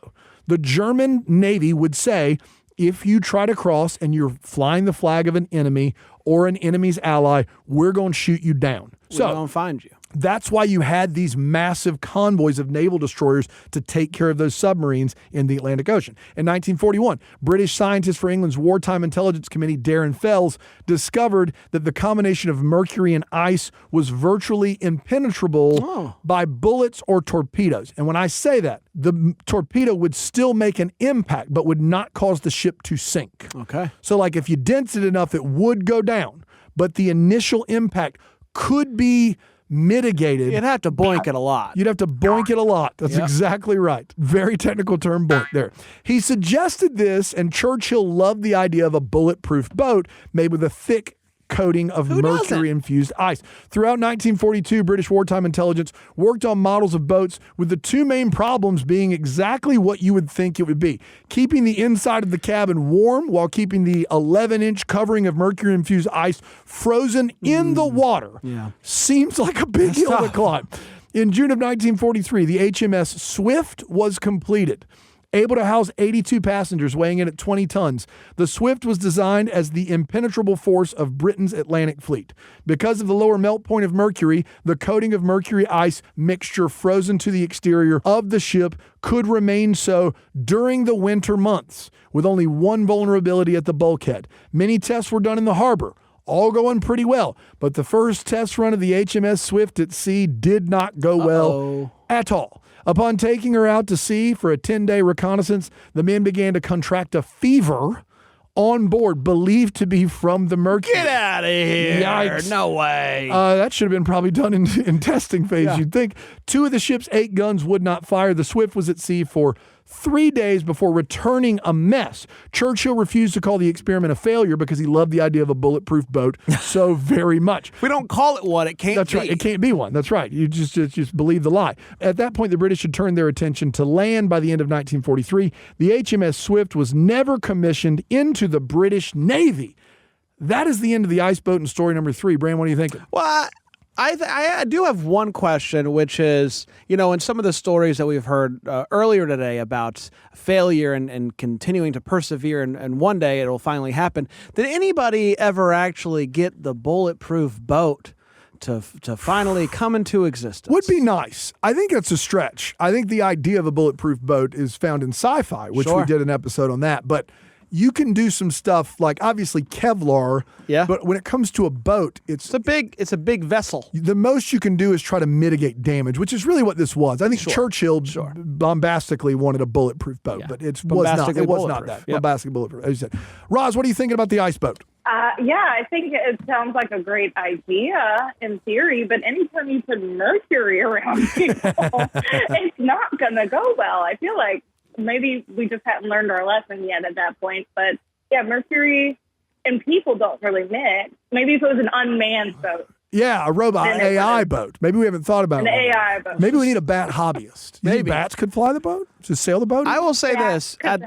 The German Navy would say, if you try to cross and you're flying the flag of an enemy or an enemy's ally, we're going to shoot you down. We're going to find you. That's why you had these massive convoys of naval destroyers to take care of those submarines in the Atlantic Ocean. In 1941, British scientists for England's Wartime Intelligence Committee, Darren Fells, discovered that the combination of mercury and ice was virtually impenetrable by bullets or torpedoes. And when I say that, the torpedo would still make an impact, but would not cause the ship to sink. Okay. So like if you dent it enough, it would go down, but the initial impact could be mitigated. You'd have to boink it a lot. You'd have to boink it a lot. That's exactly right. Very technical term, boink there. He suggested this, and Churchill loved the idea of a bulletproof boat made with a thick coating of mercury-infused ice. Throughout 1942, British wartime intelligence worked on models of boats with the two main problems being exactly what you would think it would be. Keeping the inside of the cabin warm while keeping the 11-inch covering of mercury-infused ice frozen in the water. Seems like a big hill to climb. In June of 1943, the HMS Swift was completed. Able to house 82 passengers weighing in at 20 tons, the Swift was designed as the impenetrable force of Britain's Atlantic fleet. Because of the lower melt point of mercury, the coating of mercury ice mixture frozen to the exterior of the ship could remain so during the winter months, with only one vulnerability at the bulkhead. Many tests were done in the harbor, all going pretty well, but the first test run of the HMS Swift at sea did not go well at all. Upon taking her out to sea for a 10-day reconnaissance, the men began to contract a fever on board, believed to be from the mercury. Get out of here. Yikes. No way. That should have been probably done in testing phase, you'd think. 2 of the ship's 8 guns would not fire. The Swift was at sea for 3 days before returning a mess. Churchill refused to call the experiment a failure because he loved the idea of a bulletproof boat so very much. If we don't call it one, it can't be. That's right. It can't be one. That's right. You just believe the lie. At that point, the British had turned their attention to land by the end of 1943. The HMS Swift was never commissioned into the British Navy. That is the end of the ice boat in story number 3. Bran, what are you thinking? Well, I do have one question, which is, in some of the stories that we've heard earlier today about failure and continuing to persevere, and one day it'll finally happen. Did anybody ever actually get the bulletproof boat to finally come into existence? Would be nice. I think it's a stretch. I think the idea of a bulletproof boat is found in sci-fi, which we did an episode on that, but you can do some stuff like obviously Kevlar, but when it comes to a boat, it's a big vessel. The most you can do is try to mitigate damage, which is really what this was. I think Churchill bombastically wanted a bulletproof boat, but it was not that. Bombastically bulletproof, as you said. Roz, what are you thinking about the ice boat? I think it sounds like a great idea in theory, but anytime you put mercury around people, it's not going to go well. I feel like maybe we just haven't learned our lesson yet at that point. But yeah, mercury and people don't really mix. Maybe if it was an unmanned boat. Yeah, a robot, an AI boat. Maybe we haven't thought about an AI boat. Maybe we need a bat hobbyist. Maybe bats could fly the boat? Just sail the boat? I will say this. At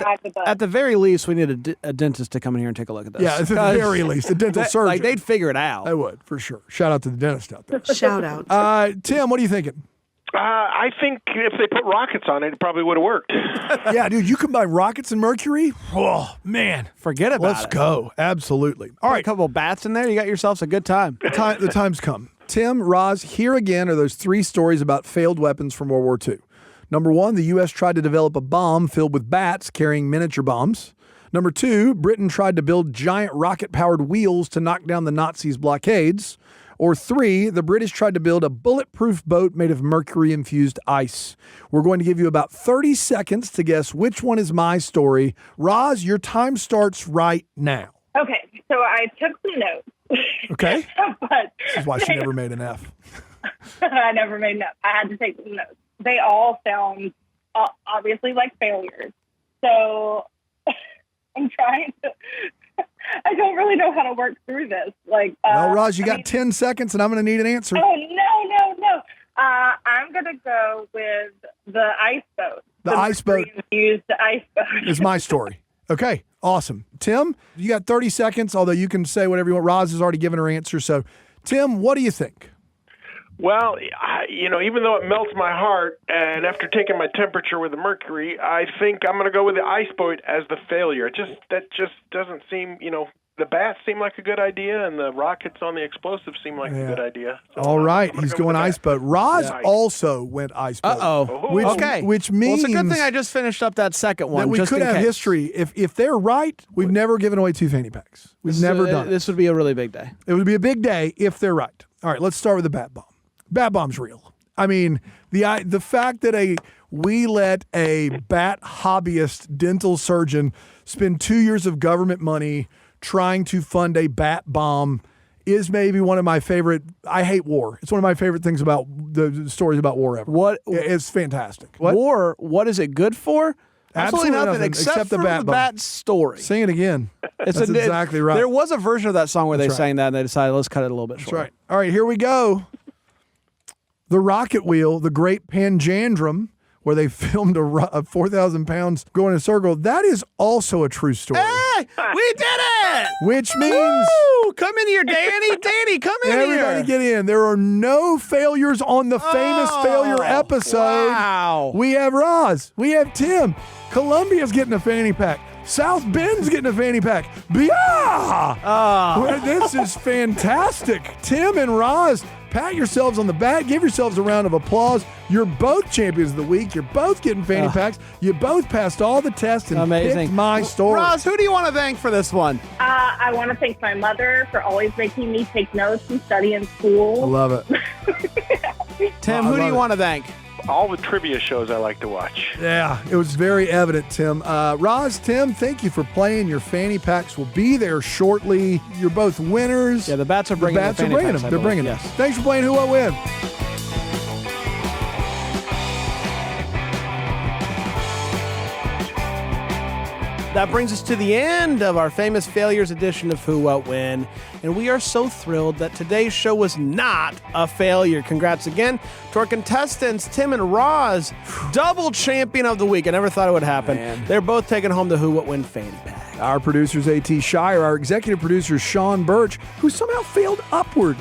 the very least, we need a dentist to come in here and take a look at this. Yeah, at the very least. A dental surgeon. Like, they'd figure it out. They would, for sure. Shout out to the dentist out there. Shout out. Tim, what are you thinking? I think if they put rockets on it, it probably would have worked. Yeah, dude, you combine rockets and mercury? Oh, man. Forget about it. Let's go. Absolutely. All right. A couple bats in there, you got yourselves a good time. The time's come. Tim, Roz, here again are those 3 stories about failed weapons from World War II. Number 1, the U.S. tried to develop a bomb filled with bats carrying miniature bombs. Number 2, Britain tried to build giant rocket-powered wheels to knock down the Nazis' blockades. Or 3, the British tried to build a bulletproof boat made of mercury-infused ice. We're going to give you about 30 seconds to guess which one is my story. Roz, your time starts right now. Okay, so I took some notes. Okay. But This is why she never made an F. I never made notes. I had to take some notes. They all sound obviously like failures. So I'm trying to. I don't really know how to work through this. Well, Roz, you got 10 seconds, and I'm going to need an answer. Oh, no. I'm going to go with the ice boat. The ice boat. Use the ice boat. Is my story. Okay, awesome. Tim, you got 30 seconds, although you can say whatever you want. Roz has already given her answer. So, Tim, what do you think? Well, even though it melts my heart, and after taking my temperature with the mercury, I think I'm going to go with the ice boat as the failure. That just doesn't seem, the bats seem like a good idea, and the rockets on the explosives seem like a good idea. So All right, I'm he's go going with ice that. boat. Roz Yeah. also went ice boat. Uh-oh. Okay. Which means well, it's a good thing I just finished up that second one. that we just could in have case. history. If they're right, we've never given away 2 fanny packs. We've never done it. This would be a really big day. It would be a big day if they're right. All right, let's start with the bat bomb. Bat bomb's real. I mean, the fact that we let a bat hobbyist dental surgeon spend 2 years of government money trying to fund a bat bomb is maybe one of my favorite. I hate war. It's one of my favorite things about the stories about war ever. It's fantastic. What? War, what is it good for? Absolutely nothing, except for bat the bomb. bat story. Sing it again. That's exactly right. There was a version of that song where they That's right. sang that, and they decided, let's cut it a little bit That's shorter. right. All right, here we go. The rocket wheel, the Great Panjandrum, where they filmed a 4,000 pounds going in a circle. That is also a true story. Hey, we did it! Which means Woo! Come in here, Danny. Danny, come in everybody here. get in. There are no failures on the famous failure episode. Wow. We have Roz. We have Tim. Columbia's getting a fanny pack. South Bend's getting a fanny pack. Well, this is fantastic. Tim and Roz, pat yourselves on the back. Give yourselves a round of applause. You're both champions of the week. You're both getting fanny packs. You both passed all the tests and picked my story. Roz, who do you want to thank for this one? I want to thank my mother for always making me take notes and study in I school. love it. Tim, who do you want to thank? All the trivia shows I like to watch. Yeah, it was very evident, Tim. Roz, Tim, thank you for playing. Your fanny packs will be there shortly. You're both winners. Yeah, the bats are bringing them. They're bringing them. Thanks for playing Who What When. That brings us to the end of our famous failures edition of Who What When, and we are so thrilled that today's show was not a failure. Congrats again to our contestants, Tim and Roz, double champion of the week. I never thought it would happen. They're both taking home the Who What When fanny pack. Our producer's A.T. Shire, our executive producer Sean Birch, who somehow failed upward.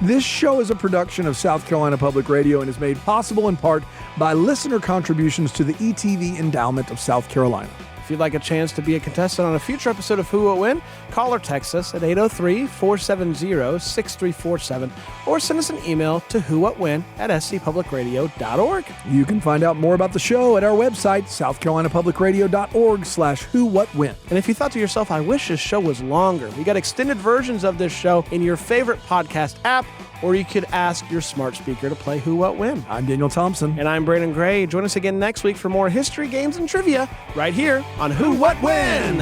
This show is a production of South Carolina Public Radio and is made possible in part by listener contributions to the ETV Endowment of South Carolina. If you'd like a chance to be a contestant on a future episode of Who What When, call or text us at 803-470-6347 or send us an email to whowhatwhen@scpublicradio.org. You can find out more about the show at our website, southcarolinapublicradio.org/whowhatwhen. And if you thought to yourself, I wish this show was longer, we got extended versions of this show in your favorite podcast app, or you could ask your smart speaker to play Who What When. I'm Daniel Thompson. And I'm Brandon Gray. Join us again next week for more history, games, and trivia right here on Who What When.